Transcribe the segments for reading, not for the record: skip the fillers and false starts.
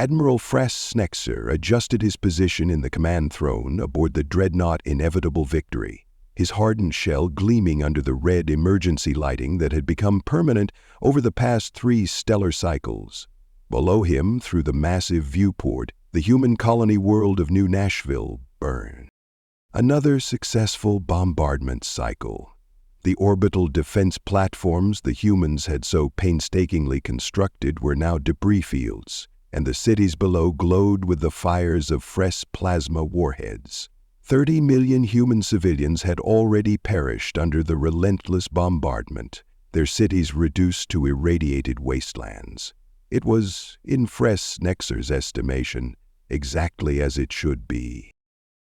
Admiral Snexer adjusted his position in the command throne aboard the dreadnought Inevitable Victory, his hardened shell gleaming under the red emergency lighting that had become permanent over the past 3 stellar cycles. Below him, through the massive viewport, the human colony world of New Nashville burned. Another successful bombardment cycle. The orbital defense platforms the humans had so painstakingly constructed were now debris fields, and the cities below glowed with the fires of fresh plasma warheads. 30 million human civilians had already perished under the relentless bombardment, their cities reduced to irradiated wastelands. It was, in Snexer's estimation, exactly as it should be.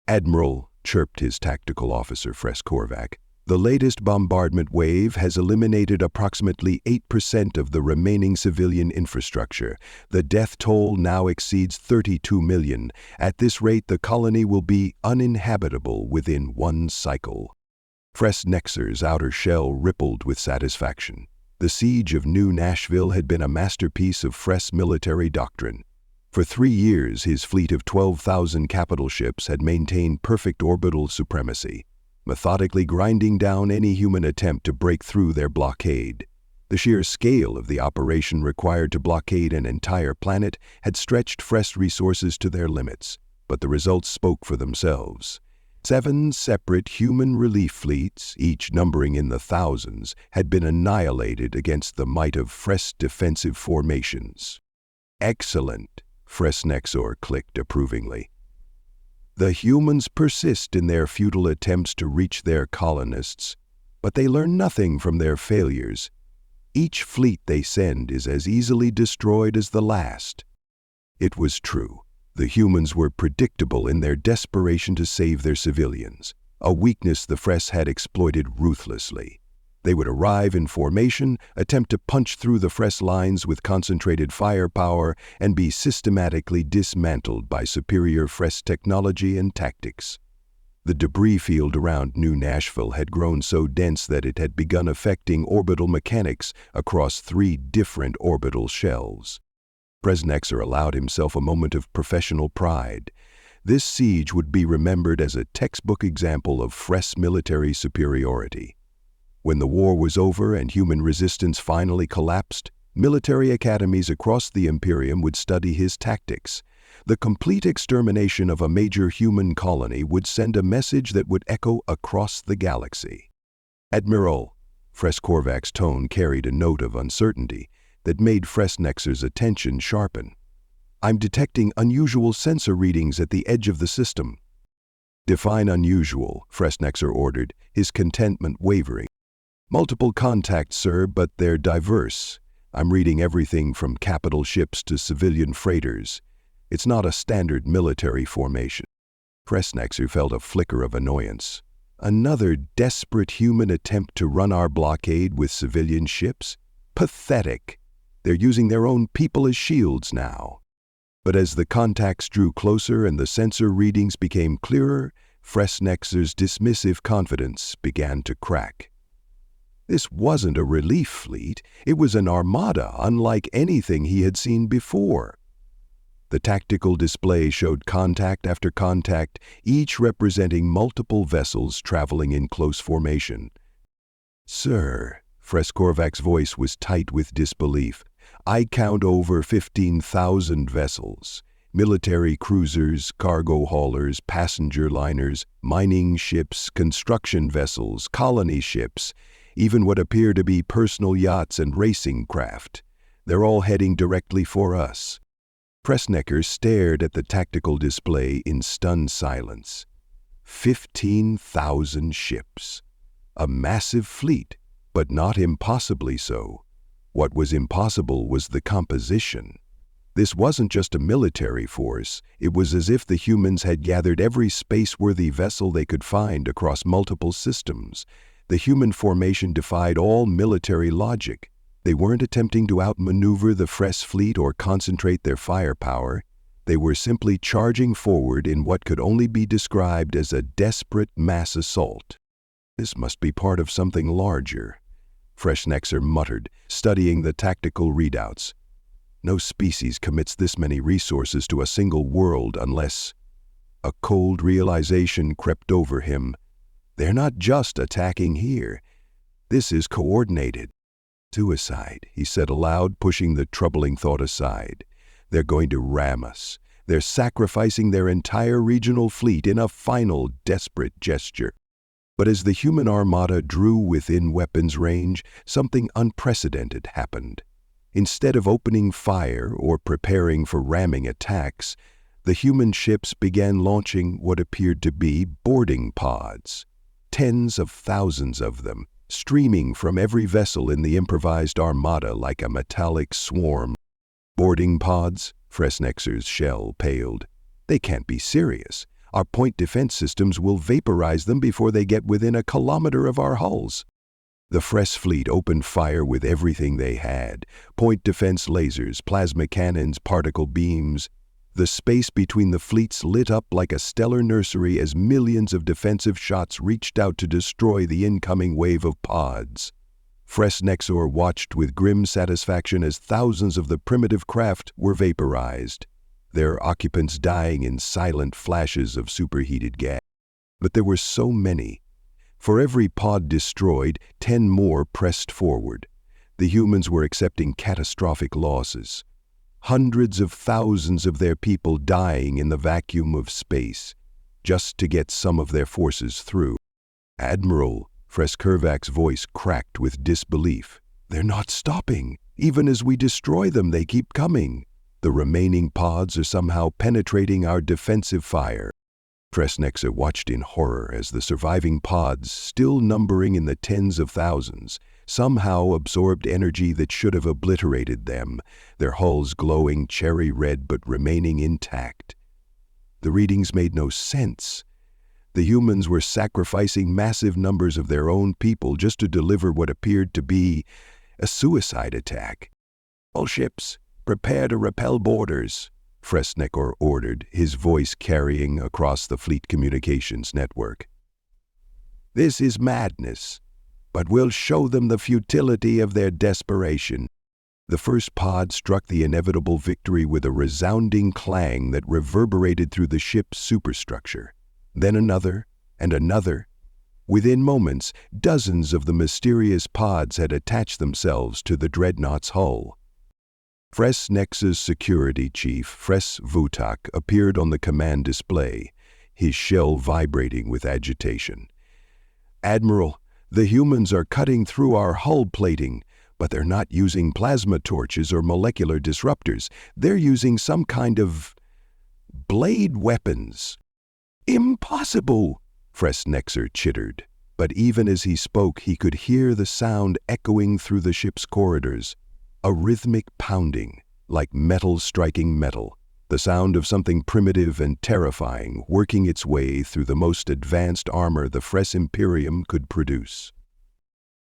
"Admiral," chirped his tactical officer Korvac, "the latest bombardment wave has eliminated approximately 8% of the remaining civilian infrastructure. The death toll now exceeds 32 million. At this rate, the colony will be uninhabitable within 1 cycle." Snexer's outer shell rippled with satisfaction. The siege of New Nashville had been a masterpiece of military doctrine. For 3 years, his fleet of 12,000 capital ships had maintained perfect orbital supremacy, methodically grinding down any human attempt to break through their blockade. The sheer scale of the operation required to blockade an entire planet had stretched fresh resources to their limits, but the results spoke for themselves. 7 separate human relief fleets, each numbering in the thousands, had been annihilated against the might of fresh defensive formations. "Excellent," Snexer clicked approvingly. "The humans persist in their futile attempts to reach their colonists, but they learn nothing from their failures. Each fleet they send is as easily destroyed as the last." It was true. The humans were predictable in their desperation to save their civilians, a weakness the Fresh had exploited ruthlessly. They would arrive in formation, attempt to punch through the Fresh lines with concentrated firepower, and be systematically dismantled by superior Fresh technology and tactics. The debris field around New Nashville had grown so dense that it had begun affecting orbital mechanics across 3 different orbital shells. Snexer allowed himself a moment of professional pride. This siege would be remembered as a textbook example of Fresh military superiority. When the war was over and human resistance finally collapsed, military academies across the Imperium would study his tactics. The complete extermination of a major human colony would send a message that would echo across the galaxy. "Admiral," Korvac's tone carried a note of uncertainty that made Snexer's attention sharpen. "I'm detecting unusual sensor readings at the edge of the system." "Define unusual," Snexer ordered, his contentment wavering. "Multiple contacts, sir, but they're diverse. I'm reading everything from capital ships to civilian freighters. It's not a standard military formation." Snexer felt a flicker of annoyance. Another desperate human attempt to run our blockade with civilian ships? Pathetic. They're using their own people as shields now. But as the contacts drew closer and the sensor readings became clearer, Snexer's dismissive confidence began to crack. This wasn't a relief fleet. It was an armada unlike anything he had seen before. The tactical display showed contact after contact, each representing multiple vessels traveling in close formation. "Sir," Korvac's voice was tight with disbelief, "I count over 15,000 vessels. Military cruisers, cargo haulers, passenger liners, mining ships, construction vessels, colony ships, even what appear to be personal yachts and racing craft. They're all heading directly for us." Snexer stared at the tactical display in stunned silence. 15,000 ships. A massive fleet, but not impossibly so. What was impossible was the composition. This wasn't just a military force. It was as if the humans had gathered every space-worthy vessel they could find across multiple systems. The human formation defied all military logic. They weren't attempting to outmaneuver the Fresh fleet or concentrate their firepower. They were simply charging forward in what could only be described as a desperate mass assault. "This must be part of something larger," Snexer muttered, studying the tactical readouts. No species commits this many resources to a single world unless... A cold realization crept over him. They're not just attacking here. This is coordinated. Suicide, he said aloud, pushing the troubling thought aside. They're going to ram us. They're sacrificing their entire regional fleet in a final, desperate gesture. But as the human armada drew within weapons range, something unprecedented happened. Instead of opening fire or preparing for ramming attacks, the human ships began launching what appeared to be boarding pods. Tens of thousands of them, streaming from every vessel in the improvised armada like a metallic swarm. Boarding pods? Fresnexer's shell paled. They can't be serious. Our point defense systems will vaporize them before they get within a kilometer of our hulls. The Fress fleet opened fire with everything they had. Point defense lasers, plasma cannons, particle beams. The space between the fleets lit up like a stellar nursery as millions of defensive shots reached out to destroy the incoming wave of pods. Fresnexor watched with grim satisfaction as thousands of the primitive craft were vaporized, their occupants dying in silent flashes of superheated gas. But there were so many. For every pod destroyed, 10 more pressed forward. The humans were accepting catastrophic losses. Hundreds of thousands of their people dying in the vacuum of space, just to get some of their forces through. Admiral, Freskervak's voice cracked with disbelief. They're not stopping. Even as we destroy them, they keep coming. The remaining pods are somehow penetrating our defensive fire. Fresnexer watched in horror as the surviving pods, still numbering in the tens of thousands, somehow absorbed energy that should have obliterated them, their hulls glowing cherry red but remaining intact. The readings made no sense. The humans were sacrificing massive numbers of their own people just to deliver what appeared to be a suicide attack. All ships, prepare to repel boarders, Fresnekor ordered, his voice carrying across the fleet communications network. This is madness, but we'll show them the futility of their desperation. The first pod struck the inevitable victory with a resounding clang that reverberated through the ship's superstructure. Then another, and another. Within moments, dozens of the mysterious pods had attached themselves to the dreadnought's hull. Fresnex's security chief, Fres Vutak, appeared on the command display, his shell vibrating with agitation. Admiral, the humans are cutting through our hull plating, but they're not using plasma torches or molecular disruptors. They're using some kind of blade weapons. Impossible, Fresnexer chittered. But even as he spoke, he could hear the sound echoing through the ship's corridors. A rhythmic pounding, like metal striking metal, the sound of something primitive and terrifying working its way through the most advanced armor the Fress Imperium could produce.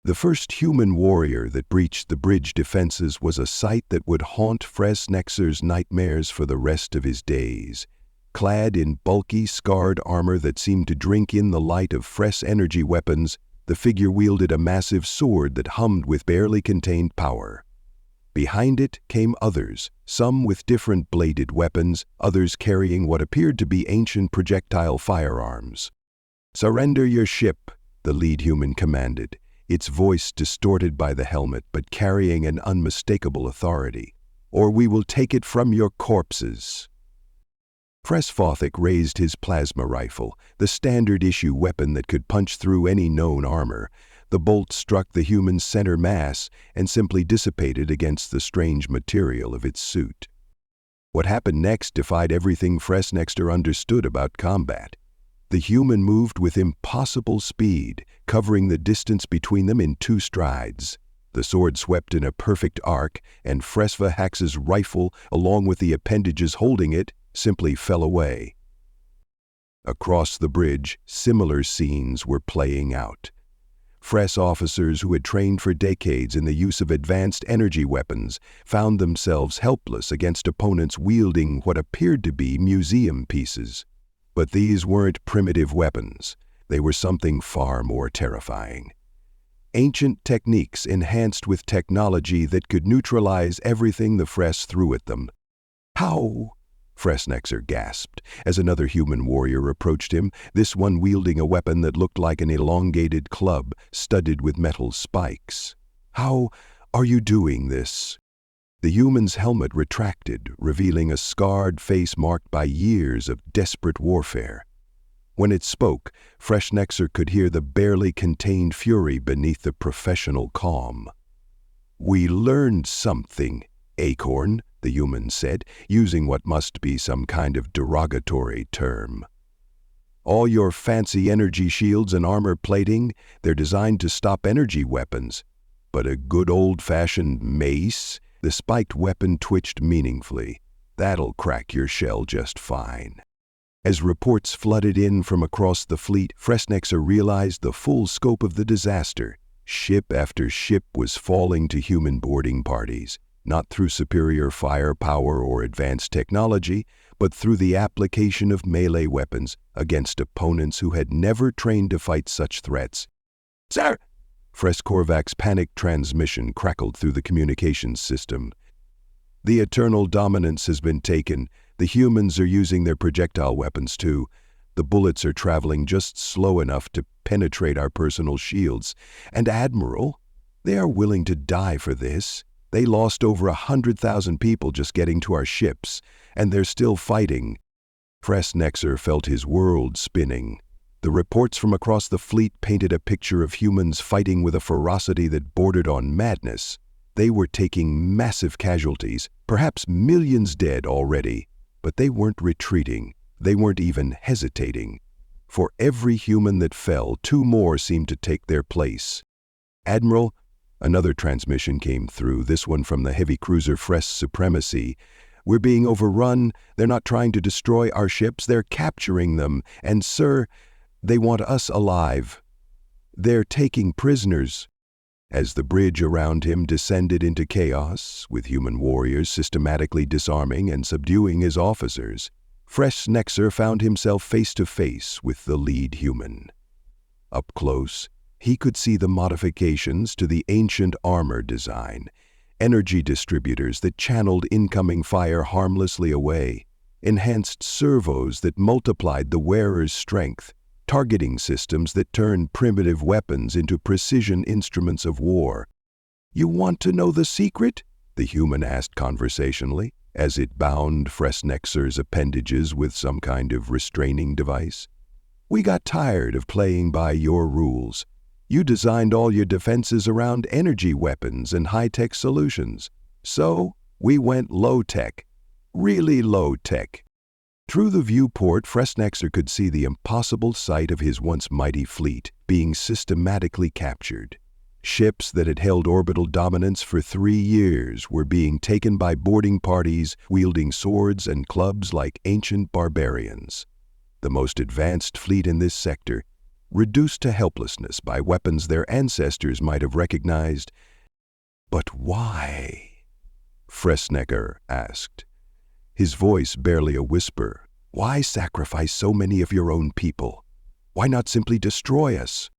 The first human warrior that breached the bridge defenses was a sight that would haunt Fresnexer's nightmares for the rest of his days. Clad in bulky, scarred armor that seemed to drink in the light of Fress energy weapons, the figure wielded a massive sword that hummed with barely contained power. Behind it came others, some with different bladed weapons, others carrying what appeared to be ancient projectile firearms. "Surrender your ship," the lead human commanded, its voice distorted by the helmet but carrying an unmistakable authority, "or we will take it from your corpses." Fresfothik raised his plasma rifle, the standard-issue weapon that could punch through any known armor. The bolt struck the human's center mass and simply dissipated against the strange material of its suit. What happened next defied everything Fresnexer understood about combat. The human moved with impossible speed, covering the distance between them in 2 strides. The sword swept in a perfect arc, and Fresvahax's rifle, along with the appendages holding it, simply fell away. Across the bridge, similar scenes were playing out. Fress officers who had trained for decades in the use of advanced energy weapons found themselves helpless against opponents wielding what appeared to be museum pieces. But these weren't primitive weapons. They were something far more terrifying. ancient techniques enhanced with technology that could neutralize everything the Fress threw at them. "How?" Fressnexer gasped as another human warrior approached him, this one wielding a weapon that looked like an elongated club studded with metal spikes. "How are you doing this?" The human's helmet retracted, revealing a scarred face marked by years of desperate warfare. When it spoke, Fressnexer could hear the barely contained fury beneath the professional calm. "We learned something, Acorn," the human said, using what must be some kind of derogatory term. "All your fancy energy shields and armor plating, they're designed to stop energy weapons. But a good old-fashioned mace?" The spiked weapon twitched meaningfully. "That'll crack your shell just fine." As reports flooded in from across the fleet, Fressnexer realized the full scope of the disaster. Ship after ship was falling to human boarding parties, not through superior firepower or advanced technology, but through the application of melee weapons against opponents who had never trained to fight such threats. "Sir!" Fresskorvak's panicked transmission crackled through the communications system. "The Eternal Dominance has been taken. The humans are using their projectile weapons too. The bullets are traveling just slow enough to penetrate our personal shields. And Admiral, they are willing to die for this. They lost over 100,000 people just getting to our ships, and they're still fighting." Fressnexer felt his world spinning. The reports from across the fleet painted a picture of humans fighting with a ferocity that bordered on madness. They were taking massive casualties, perhaps millions dead already, but they weren't retreating. They weren't even hesitating. For every human that fell, 2 more seemed to take their place. "Admiral," another transmission came through, this one from the heavy cruiser Fress Supremacy. "We're being overrun. They're not trying to destroy our ships, they're capturing them. And sir, they want us alive. They're taking prisoners." As the bridge around him descended into chaos, with human warriors systematically disarming and subduing his officers, Fressnexer found himself face to face with the lead human. Up close, he could see the modifications to the ancient armor design, energy distributors that channeled incoming fire harmlessly away, enhanced servos that multiplied the wearer's strength, targeting systems that turned primitive weapons into precision instruments of war. "You want to know the secret?" the human asked conversationally, as it bound Fressnexer's appendages with some kind of restraining device. "We got tired of playing by your rules. You designed all your defenses around energy weapons and high-tech solutions. So we went low-tech, really low-tech." Through the viewport, Fressnexer could see the impossible sight of his once mighty fleet being systematically captured. Ships that had held orbital dominance for 3 years were being taken by boarding parties wielding swords and clubs like ancient barbarians. The most advanced fleet in this sector, reduced to helplessness by weapons their ancestors might have recognized. "But why?" Fressnexer asked, his voice barely a whisper. "Why sacrifice so many of your own people? Why not simply destroy us?"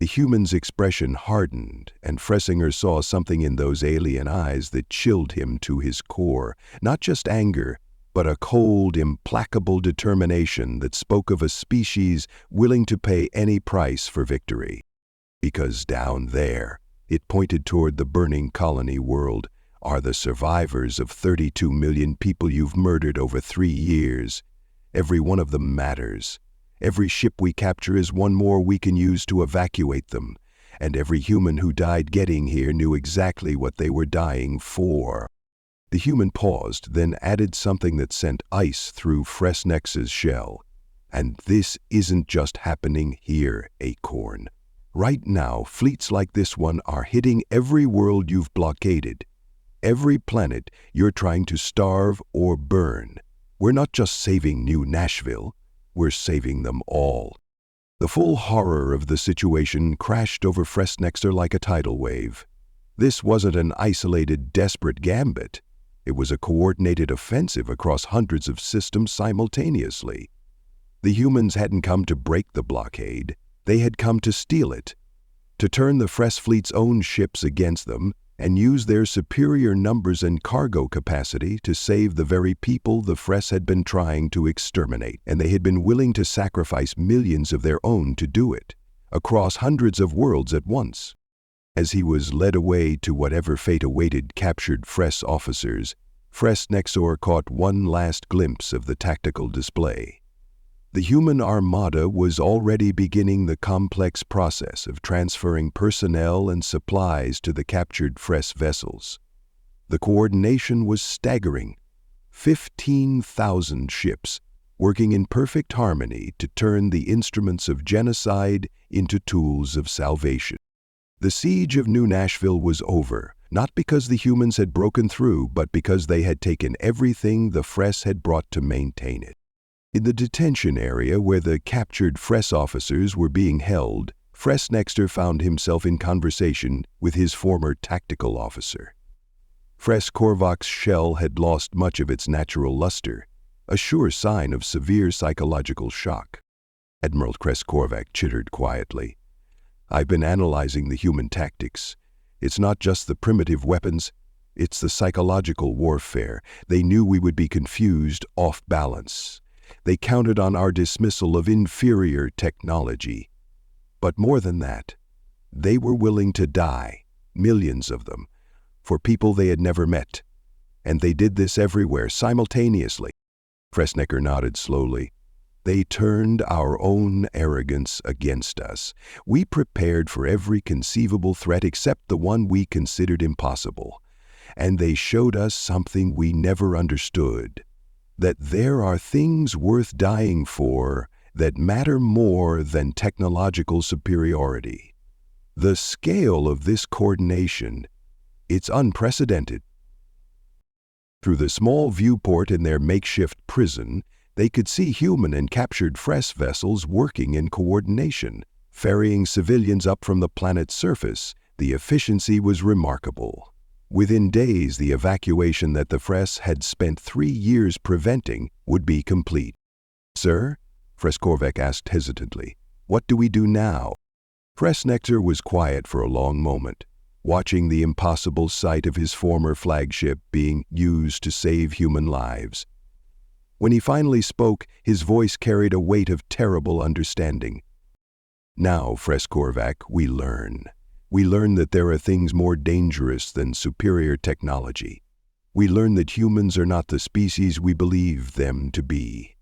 The human's expression hardened, and Fressinger saw something in those alien eyes that chilled him to his core. Not just anger, but a cold, implacable determination that spoke of a species willing to pay any price for victory. "Because down there," it pointed toward the burning colony world, "are the survivors of 32 million people you've murdered over 3 years. Every one of them matters. Every ship we capture is one more we can use to evacuate them. And every human who died getting here knew exactly what they were dying for." The human paused, then added something that sent ice through Fressnexer's shell. "And this isn't just happening here, Acorn. Right now, fleets like this one are hitting every world you've blockaded. Every planet you're trying to starve or burn. We're not just saving New Nashville, we're saving them all." The full horror of the situation crashed over Fressnexer like a tidal wave. This wasn't an isolated, desperate gambit. It was a coordinated offensive across hundreds of systems simultaneously. The humans hadn't come to break the blockade, they had come to steal it. to turn the Fress fleet's own ships against them and use their superior numbers and cargo capacity to save the very people the Fress had been trying to exterminate, and they had been willing to sacrifice millions of their own to do it, across hundreds of worlds at once. As he was led away to whatever fate awaited captured Fress officers, Fress Nexor caught one last glimpse of the tactical display. The human armada was already beginning the complex process of transferring personnel and supplies to the captured Fress vessels. The coordination was staggering. 15,000 ships, working in perfect harmony to turn the instruments of genocide into tools of salvation. The siege of New Nashville was over, not because the humans had broken through, but because they had taken everything the Fress had brought to maintain it. In the detention area where the captured Fress officers were being held, Fress Nexor found himself in conversation with his former tactical officer. Fress Korvac's shell had lost much of its natural luster, a sure sign of severe psychological shock. Admiral Fress Korvac chittered quietly. "I've been analyzing the human tactics. It's not just the primitive weapons, it's the psychological warfare. They knew we would be confused, off balance. They counted on our dismissal of inferior technology. But more than that, they were willing to die, millions of them, for people they had never met. And they did this everywhere, simultaneously." Fress Nexor nodded slowly. "They turned our own arrogance against us. We prepared for every conceivable threat except the one we considered impossible. And they showed us something we never understood, that there are things worth dying for that matter more than technological superiority. The scale of this coordination, it's unprecedented." Through the small viewport in their makeshift prison, they could see human and captured Fress vessels working in coordination, ferrying civilians up from the planet's surface. The efficiency was remarkable. Within days, the evacuation that the Fress had spent 3 years preventing would be complete. "Sir?" Fress Korvac asked hesitantly. "What do we do now?" Fress Nexor was quiet for a long moment, watching the impossible sight of his former flagship being used to save human lives. When he finally spoke, his voice carried a weight of terrible understanding. "Now, Fress Korvac, we learn. We learn that there are things more dangerous than superior technology. We learn that humans are not the species we believe them to be.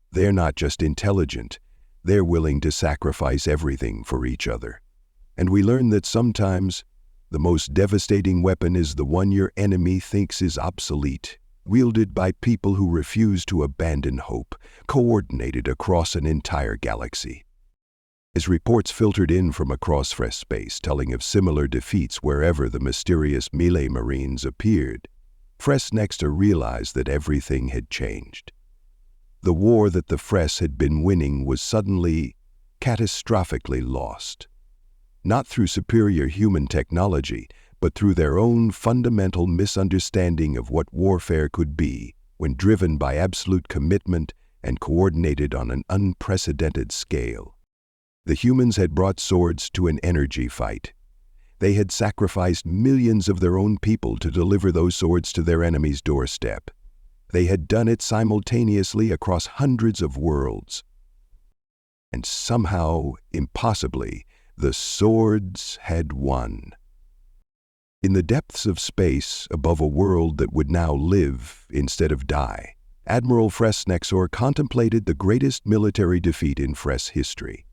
They're not just intelligent, they're willing to sacrifice everything for each other. And we learn that sometimes the most devastating weapon is the one your enemy thinks is obsolete, wielded by people who refuse to abandon hope, coordinated across an entire galaxy." As reports filtered in from across Fress space telling of similar defeats wherever the mysterious Melee Marines appeared, Fress Nexor realized that everything had changed. The war that the Fress had been winning was suddenly, catastrophically lost. Not through superior human technology, but through their own fundamental misunderstanding of what warfare could be when driven by absolute commitment and coordinated on an unprecedented scale. The humans had brought swords to an energy fight. They had sacrificed millions of their own people to deliver those swords to their enemy's doorstep. They had done it simultaneously across hundreds of worlds. And somehow, impossibly, the swords had won. In the depths of space, above a world that would now live instead of die, Admiral Fress Nexor contemplated the greatest military defeat in Fress history.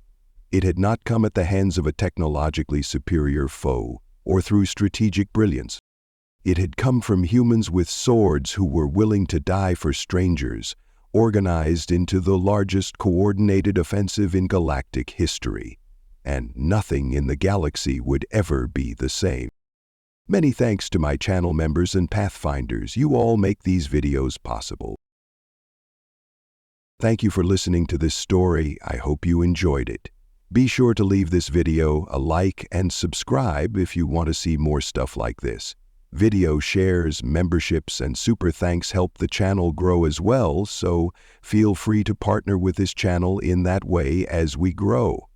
It had not come at the hands of a technologically superior foe or through strategic brilliance. It had come from humans with swords who were willing to die for strangers, organized into the largest coordinated offensive in galactic history. And nothing in the galaxy would ever be the same. Many thanks to my channel members and Pathfinders. You all make these videos possible. Thank you for listening to this story. I hope you enjoyed it. Be sure to leave this video a like and subscribe if you want to see more stuff like this. Video shares, memberships, and super thanks help the channel grow as well, so feel free to partner with this channel in that way as we grow.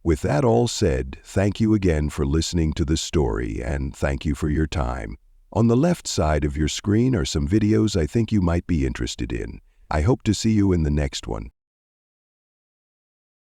With that all said, thank you again for listening to the story, and thank you for your time. On the left side of your screen are some videos I think you might be interested in. I hope to see you in the next one.